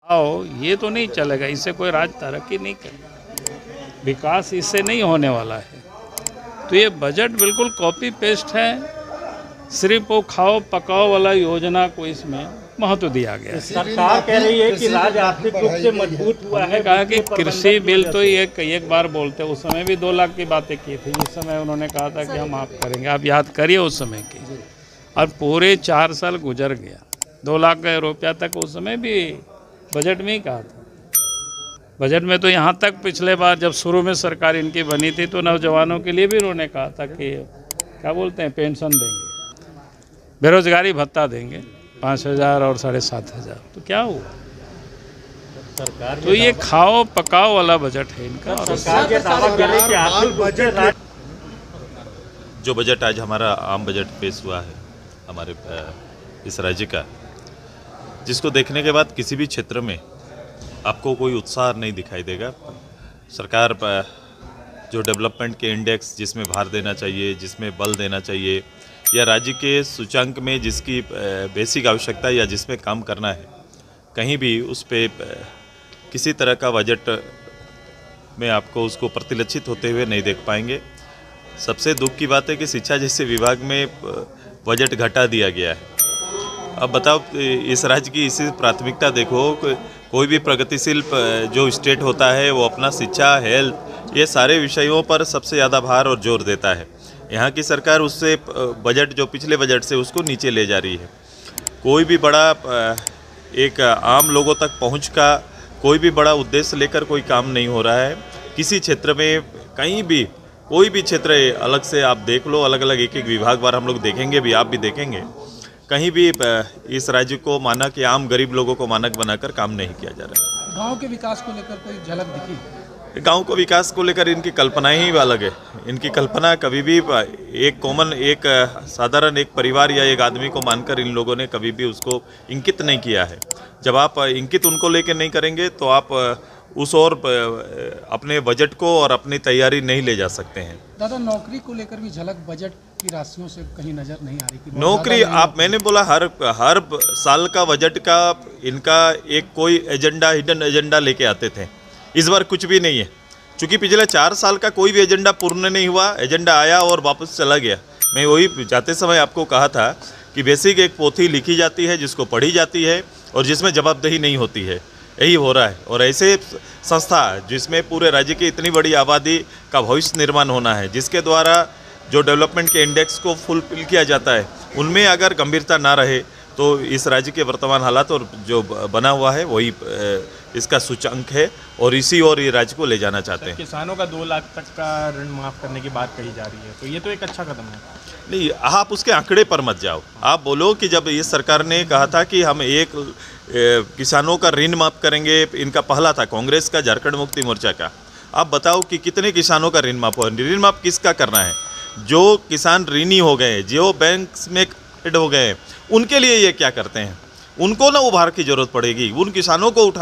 आओ ये तो नहीं चलेगा, इससे कोई राज्य तरक्की नहीं करेगा, विकास इससे नहीं होने वाला है। तो ये बजट बिल्कुल कॉपी पेस्ट है, सिर्फ वो खाओ पकाओ वाला योजना को इसमें महत्व दिया गया है। सरकार कह रही है कि राज्य आर्थिक रूप से मजबूत हुआ है। कहा कि कृषि बिल तो ये एक बार बोलते, उस समय भी 2 लाख की बातें की थी, इस समय उन्होंने कहा था कि हम आप करेंगे, आप याद करिए उस समय की। और पूरे 4 साल गुजर गया, 2 लाख रुपया तक उस समय भी बजट में ही कहा था। बजट में तो यहाँ तक पिछले बार जब शुरू में सरकार इनकी बनी थी तो नौजवानों के लिए भी उन्होंने कहा था कि क्या बोलते हैं, पेंशन देंगे, बेरोजगारी भत्ता देंगे 5,000 और 7,500। तो क्या हुआ? सरकार तो ये खाओ पकाओ वाला बजट है इनका। सरकार के दावा कर रही है कि आर्थिक बजट जो बजट आज हमारा आम बजट पेश हुआ है हमारे इस राज्य का, जिसको देखने के बाद किसी भी क्षेत्र में आपको कोई उत्साह नहीं दिखाई देगा। सरकार जो डेवलपमेंट के इंडेक्स जिसमें भार देना चाहिए, जिसमें बल देना चाहिए, या राज्य के सूचांक में जिसकी बेसिक आवश्यकता या जिसमें काम करना है, कहीं भी उस पे किसी तरह का बजट में आपको उसको प्रतिलक्षित होते हुए नहीं देख पाएंगे। सबसे दुख की बात है कि शिक्षा जैसे विभाग में बजट घटा दिया गया है। अब बताओ, इस राज्य की इसी प्राथमिकता देखो, कोई भी प्रगतिशील जो स्टेट होता है वो अपना शिक्षा, हेल्थ, ये सारे विषयों पर सबसे ज़्यादा भार और जोर देता है। यहाँ की सरकार उससे बजट जो पिछले बजट से उसको नीचे ले जा रही है। कोई भी बड़ा एक आम लोगों तक पहुँच का कोई भी बड़ा उद्देश्य लेकर कोई काम नहीं हो रहा है। किसी क्षेत्र में कहीं भी कोई भी क्षेत्र अलग से आप देख लो, अलग अलग एक एक विभाग बार हम लोग देखेंगे भी, आप भी देखेंगे, कहीं भी इस राज्य को माना कि आम गरीब लोगों को मानक बनाकर काम नहीं किया जा रहा। गांव के विकास को लेकर कोई झलक दिखी? गांव को विकास को लेकर इनकी कल्पनाएं ही अलग है। इनकी कल्पना कभी भी एक कॉमन, एक साधारण एक परिवार या एक आदमी को मानकर इन लोगों ने कभी भी उसको इंकित नहीं किया है। जब आप इंकित उनको लेकर नहीं करेंगे तो आप उस ओर अपने बजट को और अपनी तैयारी नहीं ले जा सकते हैं। दादा, नौकरी को लेकर भी झलक बजट की राशियों से कहीं नजर नहीं आ रही? नौकरी मैंने बोला हर साल का बजट का इनका एक कोई एजेंडा, हिडन एजेंडा लेके आते थे। इस बार कुछ भी नहीं है, क्योंकि पिछले 4 साल का कोई भी एजेंडा पूर्ण नहीं हुआ। एजेंडा आया और वापस चला गया। मैं वही जाते समय आपको कहा था कि बेसिक एक पोथी लिखी जाती है जिसको पढ़ी जाती है और जिसमें जवाबदेही नहीं होती है। यही हो रहा है। और ऐसे संस्था जिसमें पूरे राज्य की इतनी बड़ी आबादी का भविष्य निर्माण होना है, जिसके द्वारा जो डेवलपमेंट के इंडेक्स को फुलफिल किया जाता है, उनमें अगर गंभीरता ना रहे तो इस राज्य के वर्तमान हालात और जो बना हुआ है वही इसका सूचांक है और इसी और ये राज्य को ले जाना चाहते हैं। किसानों का 2 लाख तक का ऋण माफ़ करने की बात कही जा रही है, तो ये तो एक अच्छा कदम है। नहीं, आप उसके आंकड़े पर मत जाओ। आप बोलो कि जब ये सरकार ने कहा था कि हम किसानों का ऋण माफ़ करेंगे, इनका पहला था कांग्रेस का, झारखंड मुक्ति मोर्चा का। आप बताओ कि कितने किसानों का ऋण माफ़ हुआ? ऋण माफ़ किसका करना है? जो किसान ऋणी हो गए, जो बैंक में हो गए, उनके लिए ये क्या करते हैं? उनको ना उभार की जरूरत पड़ेगी, उन किसानों को उठा